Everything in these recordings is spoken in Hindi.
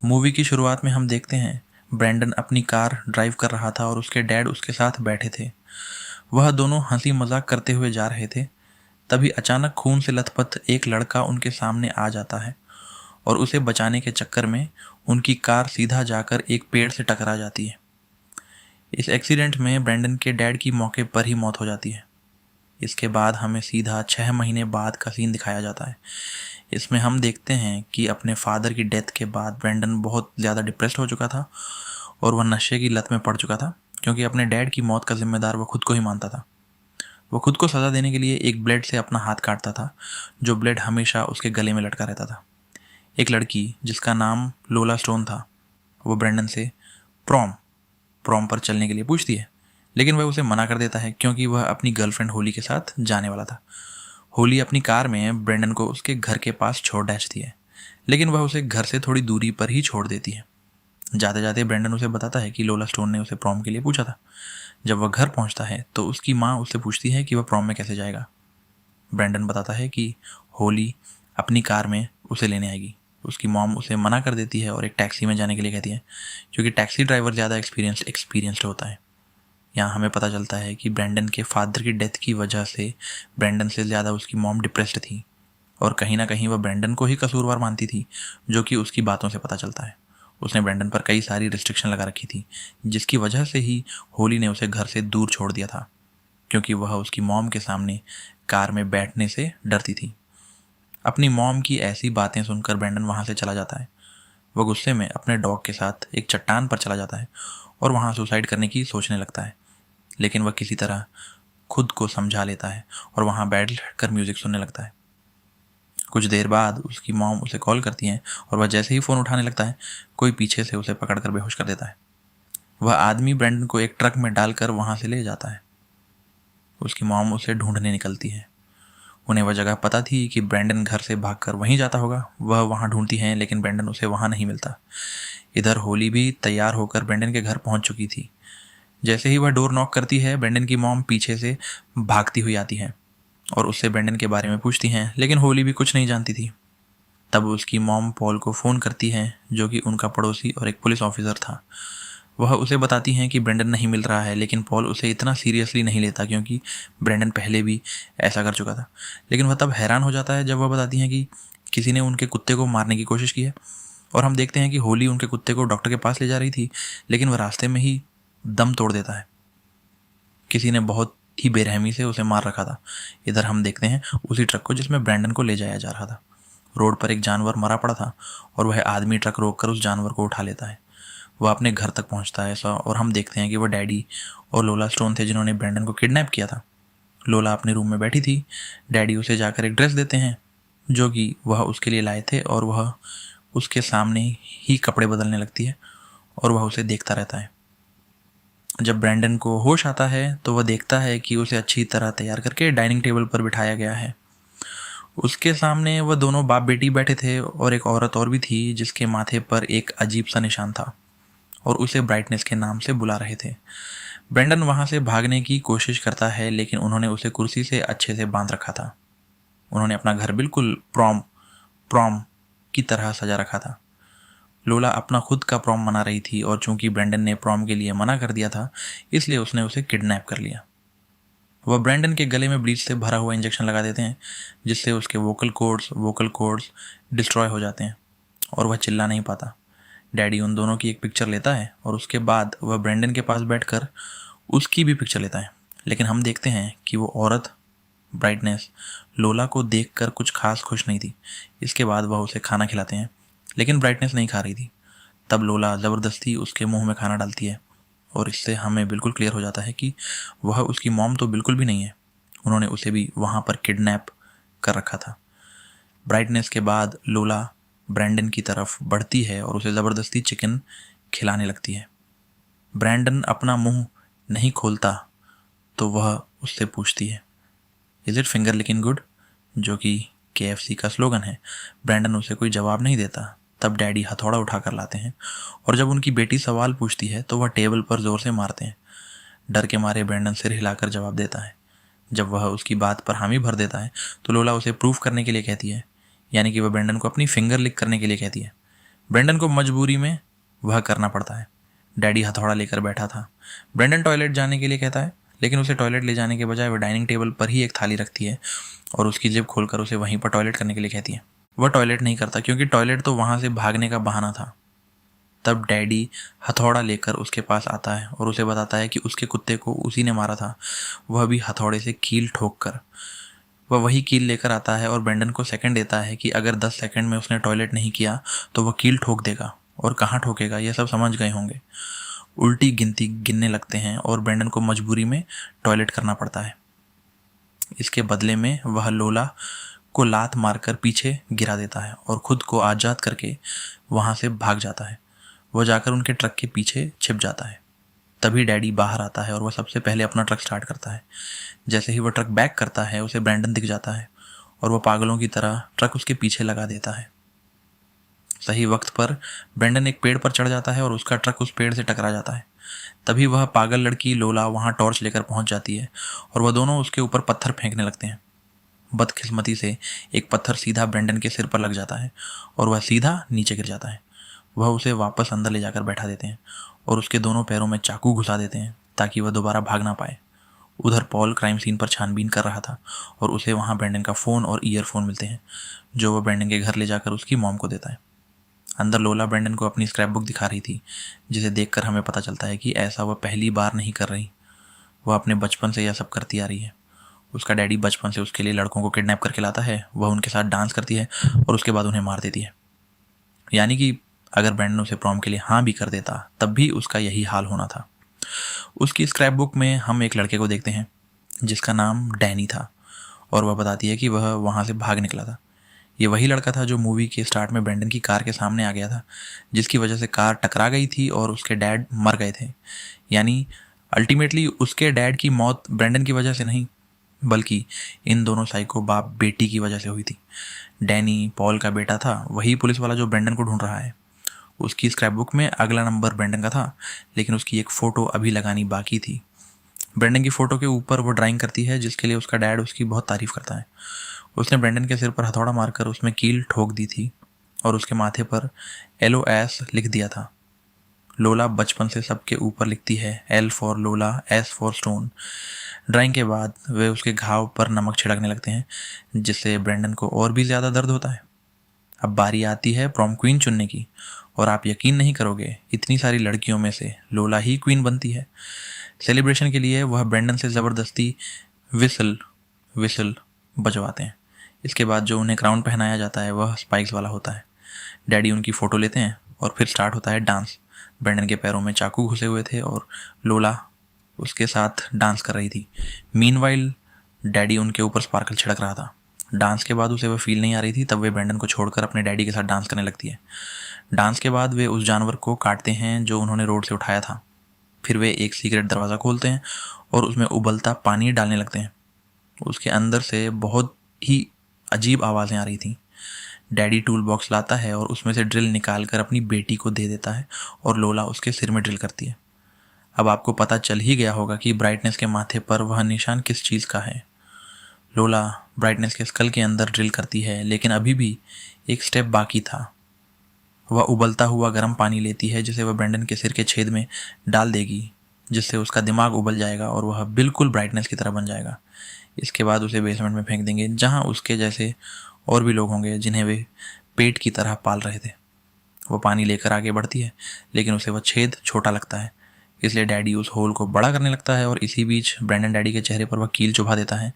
मूवी की शुरुआत में हम देखते हैं ब्रैंडन अपनी कार ड्राइव कर रहा था और उसके डैड उसके साथ बैठे थे। वह दोनों हंसी मजाक करते हुए जा रहे थे। तभी अचानक खून से लथपथ एक लड़का उनके सामने आ जाता है और उसे बचाने के चक्कर में उनकी कार सीधा जाकर एक पेड़ से टकरा जाती है। इस एक्सीडेंट में ब्रैंडन के डैड की मौके पर ही मौत हो जाती है। इसके बाद हमें सीधा 6 महीने बाद का सीन दिखाया जाता है। इसमें हम देखते हैं कि अपने फादर की डेथ के बाद ब्रैंडन बहुत ज़्यादा डिप्रेस्ड हो चुका था और वह नशे की लत में पड़ चुका था, क्योंकि अपने डैड की मौत का जिम्मेदार वह खुद को ही मानता था। वो खुद को सज़ा देने के लिए एक ब्लेड से अपना हाथ काटता था, जो ब्लेड हमेशा उसके गले में लटका रहता था। एक लड़की जिसका नाम लोला स्टोन था, वो ब्रैंडन से प्रॉम प्रॉम पर चलने के लिए पूछती है, लेकिन वह उसे मना कर देता है क्योंकि वह अपनी गर्लफ्रेंड होली के साथ जाने वाला था। होली अपनी कार में ब्रैंडन को उसके घर के पास छोड़ डालती है, लेकिन वह उसे घर से थोड़ी दूरी पर ही छोड़ देती है। जाते जाते ब्रैंडन उसे बताता है कि लोला स्टोन ने उसे प्रॉम के लिए पूछा था। जब वह घर पहुंचता है तो उसकी माँ उससे पूछती है कि वह प्रॉम में कैसे जाएगा। ब्रैंडन बताता है कि होली अपनी कार में उसे लेने आएगी। उसकी मॉम उसे मना कर देती है और एक टैक्सी में जाने के लिए कहती है, क्योंकि टैक्सी ड्राइवर ज़्यादा एक्सपीरियंस्ड होता है। यहाँ हमें पता चलता है कि ब्रैंडन के फादर की डेथ की वजह से ब्रैंडन से ज़्यादा उसकी मॉम डिप्रेस्ड थी और कहीं ना कहीं वह ब्रैंडन को ही कसूरवार मानती थी, जो कि उसकी बातों से पता चलता है। उसने ब्रैंडन पर कई सारी रिस्ट्रिक्शन लगा रखी थी, जिसकी वजह से ही होली ने उसे घर से दूर छोड़ दिया था, क्योंकि वह उसकी मॉम के सामने कार में बैठने से डरती थी। अपनी मॉम की ऐसी बातें सुनकर ब्रैंडन वहाँ से चला जाता है। वह गुस्से में अपने डॉग के साथ एक चट्टान पर चला जाता है और वहाँ सुसाइड करने की सोचने लगता है, लेकिन वह किसी तरह खुद को समझा लेता है और वहाँ बैठ कर म्यूज़िक सुनने लगता है। कुछ देर बाद उसकी मॉम उसे कॉल करती हैं और वह जैसे ही फ़ोन उठाने लगता है, कोई पीछे से उसे पकड़कर बेहोश कर देता है। वह आदमी ब्रैंडन को एक ट्रक में डालकर वहाँ से ले जाता है। उसकी मॉम उसे ढूंढने निकलती है। उन्हें वह जगह पता थी कि ब्रैंडन घर से भागकर वहीं जाता होगा। वह वहाँ ढूंढती हैं, लेकिन ब्रैंडन उसे वहाँ नहीं मिलता। इधर होली भी तैयार होकर ब्रैंडन के घर पहुँच चुकी थी। जैसे ही वह डोर नॉक करती है, ब्रैंडन की मॉम पीछे से भागती हुई आती है और उससे ब्रैंडन के बारे में पूछती हैं, लेकिन होली भी कुछ नहीं जानती थी। तब उसकी मॉम पॉल को फ़ोन करती है, जो कि उनका पड़ोसी और एक पुलिस ऑफिसर था। वह उसे बताती हैं कि ब्रैंडन नहीं मिल रहा है, लेकिन पॉल उसे इतना सीरियसली नहीं लेता, क्योंकि ब्रैंडन पहले भी ऐसा कर चुका था। लेकिन वह तब हैरान हो जाता है जब वह बताती हैं कि किसी ने उनके कुत्ते को मारने की कोशिश की है। और हम देखते हैं कि होली उनके कुत्ते को डॉक्टर के पास ले जा रही थी, लेकिन वह रास्ते में ही दम तोड़ देता है। किसी ने बहुत ही बेरहमी से उसे मार रखा था। इधर हम देखते हैं उसी ट्रक को जिसमें ब्रैंडन को ले जाया जा रहा था। रोड पर एक जानवर मरा पड़ा था और वह आदमी ट्रक रोककर उस जानवर को उठा लेता है। वह अपने घर तक पहुंचता है और हम देखते हैं कि वह डैडी और लोला स्टोन थे, जिन्होंने ब्रैंडन को किडनैप किया था। लोला अपने रूम में बैठी थी। डैडी उसे जाकर एक ड्रेस देते हैं, जो कि वह उसके लिए लाए थे, और वह उसके सामने ही कपड़े बदलने लगती है और वह उसे देखता रहता है। जब ब्रैंडन को होश आता है तो वह देखता है कि उसे अच्छी तरह तैयार करके डाइनिंग टेबल पर बिठाया गया है। उसके सामने वह दोनों बाप बेटी बैठे थे और एक औरत और भी थी, जिसके माथे पर एक अजीब सा निशान था और उसे ब्राइटनेस के नाम से बुला रहे थे। ब्रैंडन वहाँ से भागने की कोशिश करता है, लेकिन उन्होंने उसे कुर्सी से अच्छे से बांध रखा था। उन्होंने अपना घर बिल्कुल प्रॉम प्रॉम की तरह सजा रखा था। लोला अपना खुद का प्रॉम मना रही थी और चूंकि ब्रैंडन ने प्रॉम के लिए मना कर दिया था, इसलिए उसने उसे किडनैप कर लिया। वह ब्रैंडन के गले में ब्लीच से भरा हुआ इंजेक्शन लगा देते हैं, जिससे उसके वोकल कॉर्ड्स डिस्ट्रॉय हो जाते हैं और वह चिल्ला नहीं पाता। डैडी उन दोनों की एक पिक्चर लेता है और उसके बाद वह ब्रैंडन के पास बैठकर उसकी भी पिक्चर लेता है। लेकिन हम देखते हैं कि वो औरत ब्राइटनेस लोला को देखकर कुछ खास खुश नहीं थी। इसके बाद वह उसे खाना खिलाते हैं, लेकिन ब्राइटनेस नहीं खा रही थी। तब लोला ज़बरदस्ती उसके मुंह में खाना डालती है और इससे हमें बिल्कुल क्लियर हो जाता है कि वह उसकी मॉम तो बिल्कुल भी नहीं है। उन्होंने उसे भी वहाँ पर किडनैप कर रखा था। ब्राइटनेस के बाद लोला ब्रैंडन की तरफ बढ़ती है और उसे ज़बरदस्ती चिकन खिलाने लगती है। ब्रैंडन अपना मुंह नहीं खोलता तो वह उससे पूछती है, is it finger licking good, जो कि KFC का स्लोगन है। ब्रैंडन उसे कोई जवाब नहीं देता। तब डैडी हथौड़ा उठा कर लाते हैं और जब उनकी बेटी सवाल पूछती है तो वह टेबल पर ज़ोर से मारते हैं। डर के मारे ब्रैंडन सिर हिलाकर जवाब देता है। जब वह उसकी बात पर हामी भर देता है तो लोला उसे प्रूफ करने के लिए कहती है, यानी कि वह ब्रैंडन को अपनी फिंगर लिक करने के लिए कहती है। ब्रेंडन को मजबूरी में वह करना पड़ता है। डैडी हथौड़ा लेकर बैठा था। ब्रेंडन टॉयलेट जाने के लिए कहता है, लेकिन उसे टॉयलेट ले जाने के बजाय वह डाइनिंग टेबल पर ही एक थाली रखती है और उसकी जेब खोलकर उसे वहीं पर टॉयलेट करने के लिए कहती है। वह टॉयलेट नहीं करता क्योंकि टॉयलेट तो वहाँ से भागने का बहाना था। तब डैडी हथौड़ा लेकर उसके पास आता है और उसे बताता है कि उसके कुत्ते को उसी ने मारा था, वह भी हथौड़े से कील ठोक कर। वह वही कील लेकर आता है और ब्रेंडन को सेकंड देता है कि अगर 10 सेकंड में उसने टॉयलेट नहीं किया तो वह कील ठोक देगा, और कहाँ ठोकेगा यह सब समझ गए होंगे। उल्टी गिनती गिनने लगते हैं और ब्रेंडन को मजबूरी में टॉयलेट करना पड़ता है। इसके बदले में वह लोला को लात मारकर पीछे गिरा देता है और खुद को आज़ाद करके वहाँ से भाग जाता है। वह जाकर उनके ट्रक के पीछे छिप जाता है। तभी डैडी बाहर आता है और वह सबसे पहले अपना ट्रक स्टार्ट करता है। जैसे ही वह ट्रक बैक करता है उसे ब्रेंडन दिख जाता है और वह पागलों की तरह ट्रक उसके पीछे लगा देता है। सही वक्त पर ब्रेंडन एक पेड़ पर चढ़ जाता है और उसका ट्रक उस पेड़ से टकरा जाता है। तभी वह पागल लड़की लोला वहाँ टॉर्च लेकर पहुँच जाती है और वह दोनों उसके ऊपर पत्थर फेंकने लगते हैं। बदकिस्मती से एक पत्थर सीधा ब्रेंडन के सिर पर लग जाता है और वह सीधा नीचे गिर जाता है। वह उसे वापस अंदर ले जाकर बैठा देते हैं और उसके दोनों पैरों में चाकू घुसा देते हैं ताकि वह दोबारा भाग ना पाए। उधर पॉल क्राइम सीन पर छानबीन कर रहा था और उसे वहाँ ब्रेंडन का फ़ोन और ईयरफोन मिलते हैं, जो वह ब्रेंडन के घर ले जाकर उसकी मॉम को देता है। अंदर लोला ब्रेंडन को अपनी स्क्रैप बुक दिखा रही थी, जिसे देखकर हमें पता चलता है कि ऐसा वह पहली बार नहीं कर रही। वह अपने बचपन से यह सब करती आ रही है। उसका डैडी बचपन से उसके लिए लड़कों को किडनैप करके लाता है, वह उनके साथ डांस करती है और उसके बाद उन्हें मार देती है। यानी कि अगर ब्रेंडन उसे प्रॉम के लिए हाँ भी कर देता तब भी उसका यही हाल होना था। उसकी स्क्रैप बुक में हम एक लड़के को देखते हैं जिसका नाम डैनी था और वह बताती है कि वह वहाँ से भाग निकला था। ये वही लड़का था जो मूवी के स्टार्ट में ब्रेंडन की कार के सामने आ गया था, जिसकी वजह से कार टकरा गई थी और उसके डैड मर गए थे। यानी अल्टीमेटली उसके डैड की मौत ब्रेंडन की वजह से नहीं, बल्कि इन दोनों साइको बाप बेटी की वजह से हुई थी। डैनी पॉल का बेटा था, वही पुलिस वाला जो ब्रेंडन को ढूंढ रहा है। उसकी स्क्रैप बुक में अगला नंबर ब्रेंडन का था, लेकिन उसकी एक फ़ोटो अभी लगानी बाकी थी। ब्रेंडन की फ़ोटो के ऊपर वो ड्राइंग करती है जिसके लिए उसका डैड उसकी बहुत तारीफ़ करता है। उसने ब्रेंडन के सिर पर हथौड़ा मारकर उसमें कील ठोक दी थी और उसके माथे पर LOS लिख दिया था। लोला बचपन से सबके ऊपर लिखती है L फॉर लोला, S फॉर स्टोन। ड्राइंग के बाद वे उसके घाव पर नमक छिड़कने लगते हैं, जिससे ब्रेंडन को और भी ज़्यादा दर्द होता है। अब बारी आती है प्रॉम क्वीन चुनने की, और आप यकीन नहीं करोगे, इतनी सारी लड़कियों में से लोला ही क्वीन बनती है। सेलिब्रेशन के लिए वह ब्रेंडन से ज़बरदस्ती विसल बजवाते हैं। इसके बाद जो उन्हें क्राउन पहनाया जाता है वह स्पाइक्स वाला होता है। डैडी उनकी फ़ोटो लेते हैं और फिर स्टार्ट होता है डांस। ब्रेंडन के पैरों में चाकू घुसे हुए थे और लोला उसके साथ डांस कर रही थी। मीनवाइल डैडी उनके ऊपर स्पार्कल छिड़क रहा था। डांस के बाद उसे वह फील नहीं आ रही थी, तब वे ब्रेंडन को छोड़कर अपने डैडी के साथ डांस करने लगती है। डांस के बाद वे उस जानवर को काटते हैं जो उन्होंने रोड से उठाया था। फिर वे एक सीक्रेट दरवाज़ा खोलते हैं और उसमें उबलता पानी डालने लगते हैं। उसके अंदर से बहुत ही अजीब आवाज़ें आ रही थीं। डैडी टूल बॉक्स लाता है और उसमें से ड्रिल निकाल कर अपनी बेटी को दे देता है और लोला उसके सिर में ड्रिल करती है। अब आपको पता चल ही गया होगा कि ब्राइटनेस के माथे पर वह निशान किस चीज़ का है। लोला ब्राइटनेस के स्कल के अंदर ड्रिल करती है, लेकिन अभी भी एक स्टेप बाकी था। वह उबलता हुआ गर्म पानी लेती है जिसे वह ब्रेंडन के सिर के छेद में डाल देगी, जिससे उसका दिमाग उबल जाएगा और वह बिल्कुल ब्राइटनेस की तरह बन जाएगा। इसके बाद उसे बेसमेंट में फेंक देंगे, जहाँ उसके जैसे और भी लोग होंगे जिन्हें वे पेट की तरह पाल रहे थे। वो पानी लेकर आगे बढ़ती है, लेकिन उसे वह छेद छोटा लगता है, इसलिए डैडी उस होल को बड़ा करने लगता है और इसी बीच ब्रेंडन डैडी के चेहरे पर वह कील चुभा देता है,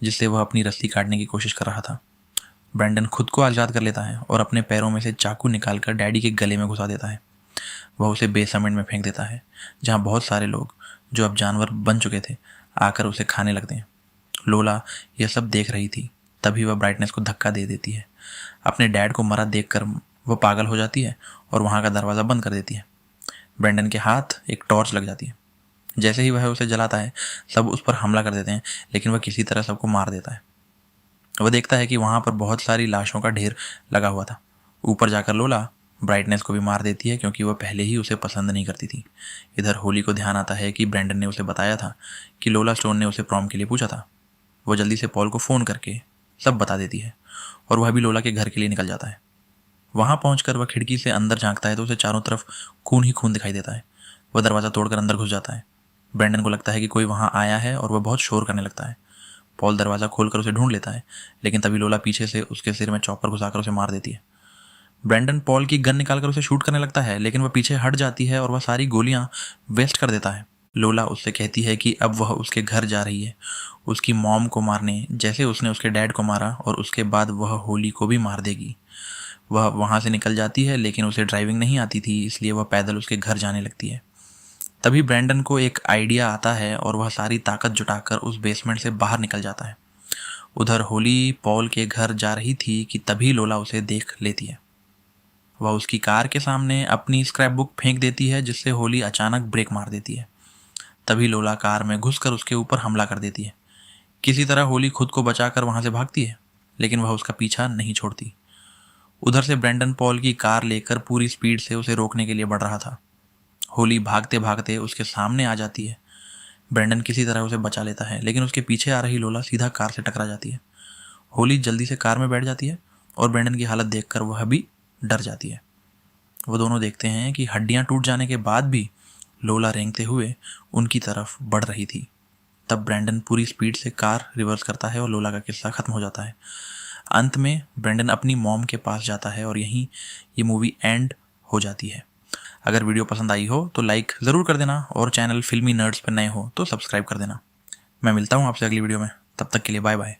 जिससे वह अपनी रस्सी काटने की कोशिश कर रहा था। ब्रेंडन खुद को आज़ाद कर लेता है और अपने पैरों में से चाकू निकालकर डैडी के गले में घुसा देता है। वह उसे बेसमेंट में फेंक देता है, जहाँ बहुत सारे लोग जो अब जानवर बन चुके थे आकर उसे खाने लगते हैं। लोला यह सब देख रही थी, तभी वह ब्राइटनेस को धक्का दे देती है। अपने डैड को मरा देखकर वह पागल हो जाती है और वहाँ का दरवाज़ा बंद कर देती है। ब्रेंडन के हाथ एक टॉर्च लग जाती है। जैसे ही वह उसे जलाता है, सब उस पर हमला कर देते हैं, लेकिन वह किसी तरह सबको मार देता है। वह देखता है कि वहाँ पर बहुत सारी लाशों का ढेर लगा हुआ था। ऊपर जाकर लोला ब्राइटनेस को भी मार देती है, क्योंकि वह पहले ही उसे पसंद नहीं करती थी। इधर होली को ध्यान आता है कि ब्रेंडन ने उसे बताया था कि लोला स्टोन ने उसे प्रॉम के लिए पूछा था। वह जल्दी से पॉल को फ़ोन करके सब बता देती है और वह भी लोला के घर के लिए निकल जाता है। वहाँ पहुंचकर वह खिड़की से अंदर झांकता है तो उसे चारों तरफ खून ही खून दिखाई देता है। वह दरवाज़ा तोड़कर अंदर घुस जाता है। ब्रैंडन को लगता है कि कोई वहाँ आया है और वह बहुत शोर करने लगता है। पॉल दरवाज़ा खोलकर उसे ढूंढ लेता है, लेकिन तभी लोला पीछे से उसके सिर में चॉपर घुसाकर उसे मार देती है। ब्रैंडन पॉल की गन निकालकर उसे शूट करने लगता है, लेकिन वह पीछे हट जाती है और वह सारी गोलियां वेस्ट कर देता है। लोला उससे कहती है कि अब वह उसके घर जा रही है, उसकी मॉम को मारने, जैसे उसने उसके डैड को मारा, और उसके बाद वह होली को भी मार देगी। वह वहाँ से निकल जाती है, लेकिन उसे ड्राइविंग नहीं आती थी, इसलिए वह पैदल उसके घर जाने लगती है। तभी ब्रैंडन को एक आइडिया आता है और वह सारी ताकत जुटाकर उस बेसमेंट से बाहर निकल जाता है। उधर होली पॉल के घर जा रही थी कि तभी लोला उसे देख लेती है। वह उसकी कार के सामने अपनी स्क्रैप बुक फेंक देती है, जिससे होली अचानक ब्रेक मार देती है। तभी लोला कार में घुसकर उसके ऊपर हमला कर देती है। किसी तरह होली खुद को बचाकर वहां से भागती है, लेकिन वह उसका पीछा नहीं छोड़ती। उधर से ब्रैंडन पॉल की कार लेकर पूरी स्पीड से उसे रोकने के लिए बढ़ रहा था। होली भागते भागते उसके सामने आ जाती है। ब्रैंडन किसी तरह उसे बचा लेता है, लेकिन उसके पीछे आ रही लोला सीधा कार से टकरा जाती है। होली जल्दी से कार में बैठ जाती है और ब्रैंडन की हालत देखकर वह भी डर जाती है। वो दोनों देखते हैं कि हड्डियां टूट जाने के बाद भी लोला रेंगते हुए उनकी तरफ बढ़ रही थी। तब ब्रैंडन पूरी स्पीड से कार रिवर्स करता है और लोला का किस्सा खत्म हो जाता है। अंत में ब्रैंडन अपनी मॉम के पास जाता है और यहीं ये मूवी एंड हो जाती है। अगर वीडियो पसंद आई हो तो लाइक ज़रूर कर देना और चैनल फिल्मी नर्ड्स पर नए हो तो सब्सक्राइब कर देना। मैं मिलता हूँ आपसे अगली वीडियो में, तब तक के लिए बाय बाय।